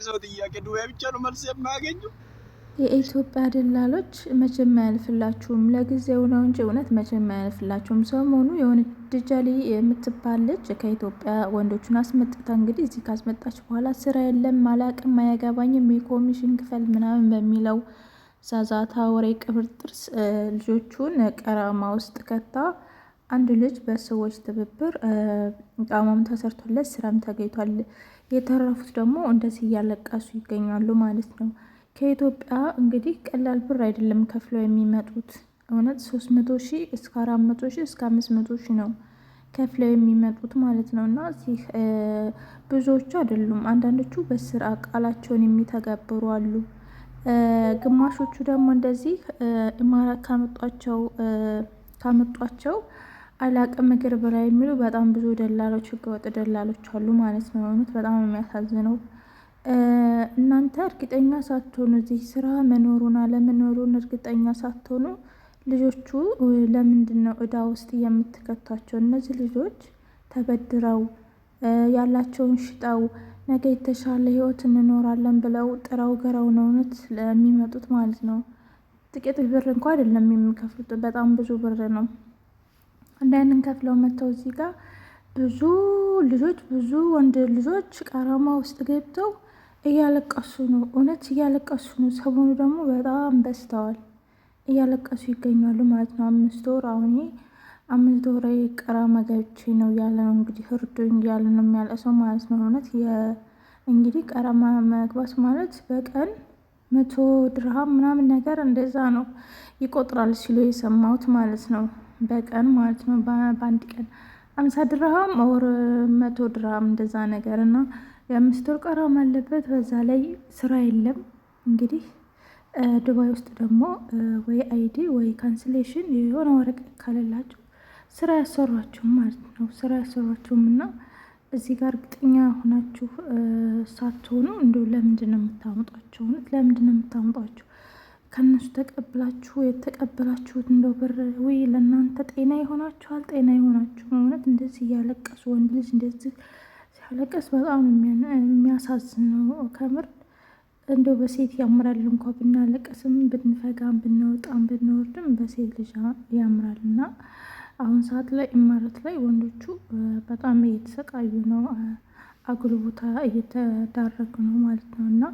ሰው ጥያቄ ዱባይ ብቻ ነው መልስ የማያገኙ። የኢትዮጵያ ደላሎች መቼም አያልፍላችሁም። ለጊዜው ነው እንጂ እውነት መቼም አያልፍላችሁም። ሰሞኑ የሆነች ድጃሌ የምትባል ልጅ ከኢትዮጵያ ወንዶቹን አስመጥታ እንግዲህ እዚህ ካስመጣች በኋላ ስራ የለም አላቅም አያገባኝም የኮሚሽን ክፈል ምናምን በሚለው ዛዛታ ወሬ ቅብርጥርስ ልጆቹን ቀራማ ውስጥ ከታ አንድ ልጅ በሰዎች ትብብር ቃማም ተሰርቶለት ስራም ተገኝቷል። የተረፉት ደግሞ እንደዚህ እያለቀሱ ይገኛሉ ማለት ነው። ከኢትዮጵያ እንግዲህ ቀላል ብር አይደለም ከፍለው የሚመጡት። እውነት 300 ሺህ እስከ 400 ሺህ እስከ 500 ሺህ ነው ከፍለው የሚመጡት ማለት ነው። እና እዚህ ብዙዎቹ አይደሉም፣ አንዳንዶቹ በስራ ቃላቸውን የሚተገብሩ አሉ። ግማሾቹ ደግሞ እንደዚህ ኢማራት ካመጧቸው አላቅም እግር ብላ የሚሉ በጣም ብዙ ደላሎች፣ ህገወጥ ደላሎች አሉ ማለት ነው። እውነት በጣም የሚያሳዝነው እናንተ እርግጠኛ ሳትሆኑ እዚህ ስራ መኖሩን አለመኖሩን እርግጠኛ ሳትሆኑ ልጆቹ ለምንድን ነው እዳ ውስጥ የምትከቷቸው? እነዚህ ልጆች ተበድረው ያላቸውን ሽጠው ነገ የተሻለ ህይወት እንኖራለን ብለው ጥረው ገረው ነው እውነት ለሚመጡት ማለት ነው። ጥቂት ብር እንኳን አይደለም የሚከፍሉት፣ በጣም ብዙ ብር ነው። እንዳንን ከፍለው መጥተው እዚህ ጋር ብዙ ልጆች ብዙ ወንድ ልጆች ቀራማ ውስጥ ገብተው እያለቀሱ ነው። እውነት እያለቀሱ ነው። ሰሞኑ ደግሞ በጣም በዝተዋል፣ እያለቀሱ ይገኛሉ ማለት ነው። 5 ወር አሁን 5 ወር ቀራማ ገብቼ ነው ያለ ነው እንግዲህ እርዱኝ እያለ ነው የሚያለቅሰው ማለት ነው። እውነት እንግዲህ ቀራማ መግባት ማለት በቀን 100 ድርሃም ምናምን ነገር እንደዛ ነው ይቆጥራል ሲሉ የሰማሁት ማለት ነው። በቀን ማለት ነው። በአንድ ቀን 50 ድርሃም ወር 100 ድርሃም እንደዛ ነገር እና የ5 ወር ቀራማ አለበት። በዛ ላይ ስራ የለም እንግዲህ ዱባይ ውስጥ ደግሞ ወይ አይዲ ወይ ካንስሌሽን የሆነ ወረቀት ካለላችሁ ስራ ያሰሯችሁም ማለት ነው። ስራ ያሰሯችሁም እና እዚህ ጋር እርግጠኛ ሆናችሁ ሳትሆኑ እንደው ለምንድን ነው የምታመጧቸው? እውነት ለምንድን ነው የምታመጧቸው? ከነሱ ተቀብላችሁ የተቀበላችሁት እንደው ብር ወይ ለእናንተ ጤና ይሆናችኋል? ጤና ይሆናችሁ? እውነት እንደዚህ እያለቀሱ ወንድ ልጅ እንደዚህ ሲያለቀስ በጣም የሚያሳዝነው ከምር። እንደው በሴት ያምራል እንኳ ብናለቀስም ብንፈጋም ብንወጣም ብንወርድም በሴት ልጅ ያምራል። እና አሁን ሰዓት ላይ ኢማራት ላይ ወንዶቹ በጣም እየተሰቃዩ ነው፣ አጉል ቦታ እየተዳረጉ ነው ማለት ነው። እና